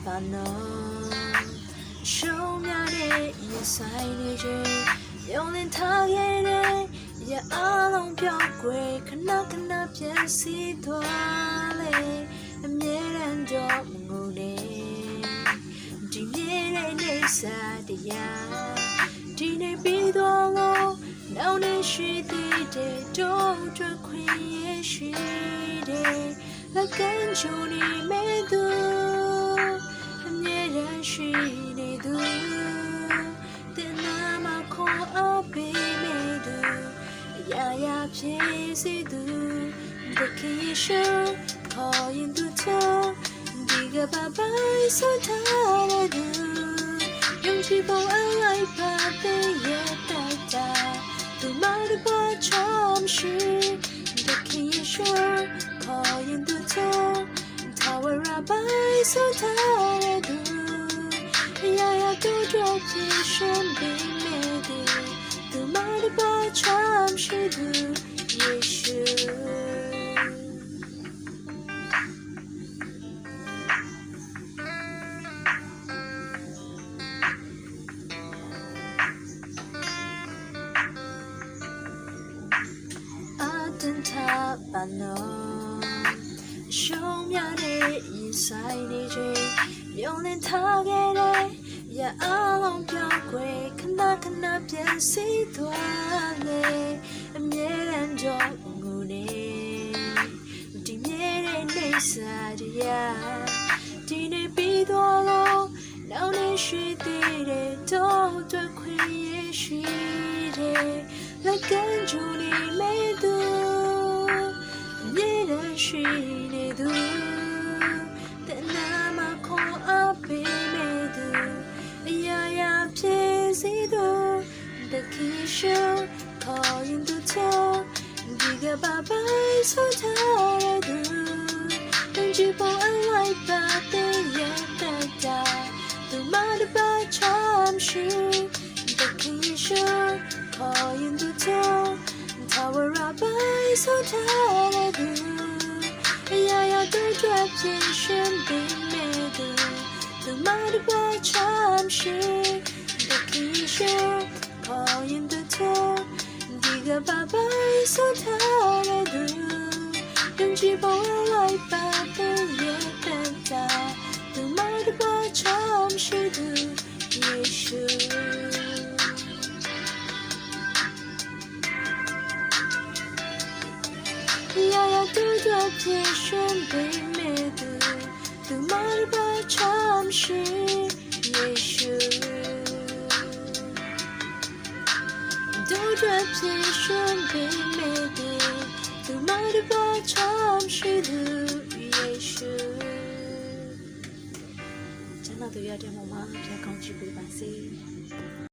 ပါနော်ရှုံးများတဲ့ရဆိုင်နေခြင်းရုံးလင်းထားခဲ့တဲ့ရအားလုံးပြောင်းကွယ်ခဏခဏပြန်စီသွားလေအမြဲတမ်းတော့မငုံနေဒီနေ့တဲ့နေစားတရားဒီနေ့ပြီးတော့လို့နောက်နေရှိသေးတဲ့တို့အတွက်ခွင့်ရရှိတယ်လက်ကန်ချူနေမဲ့သူအမြဲတမ်းရှိနေသူတင်နာမခေါ်အပ်ပေးမဲ့သူအရာရာဖြစ်စေသူတခင်ယေရှုခေါ်ရင်သူတော့ဒီကဘာပိုင်ဆိုထားတဲ့သူယုံကြည်ဖို့အလိုက်ပါတဲ့ရဲ့တိုက်တာသူမတို့ဘာချမ်းရှိတခင်ယေရှုခေါ်ရင်သူတော့ထာဝရပိုင်ဆိုထားတဲ့သူအရာရာတို့တော့ဖြစ်ရှင်ပေးမဲ့သူသူမတို့ဘာချမ်းရှိသူယေရှု他把侬ရှုံးများတဲ့ရင်ဆိုင်နေခြင်းမြုံလင်းထားခဲ့တဲ့ရအားလုံးပြောင်းကွယ်ခဏခဏပြန်စီသွားလေအမြဲတမ်းတော့ငုံနေဒီမြဲတဲ့နေစားတရားဒီနေ့ပြီးတော့လို့နောက်နေရှိသေးတဲ့တော့အတွက်ခွင့်ရရှိတယ်လက်ကန်ချူနေမဲ့သူရှိနေသူတနာမခေါ်အပ်ပေးမဲ့သူအရာရာဖြစ်စေသူတခင်ရှုခေါ်ရင်သူတော့ဒီကဘာပိုင်ဆိုထားတဲ့သူတန်ကြည်ပေါ်အလိုက်ပါတဲ့ရဲ့တက်တာသူမတပါချမ်းရှိတခင်ရှုခေါ်ရင်သူတော့ထာဝရပိုင်ဆိုထားတဲ့သူအရာရာတို့အတွက်ဖြစ်ရှင်ပေးမဲ့သူသူမတို့ဘာချမ်းရှိတခင်ရှုခေါ်ရင်သူတော့ဒီကဘာပိုင်ဆိုထားတဲ့သူတန်ကြည်ပေါ်လိုက်ပါတဲ့ရဲ့တက်တာသူမတို့ဘာချမ်းရှိသူယေရှု呀呀，都在天上被美的，都满把常是耶稣，都在天上被美的，都满把常是的耶稣。真的都要这么吗？别抗拒不把心。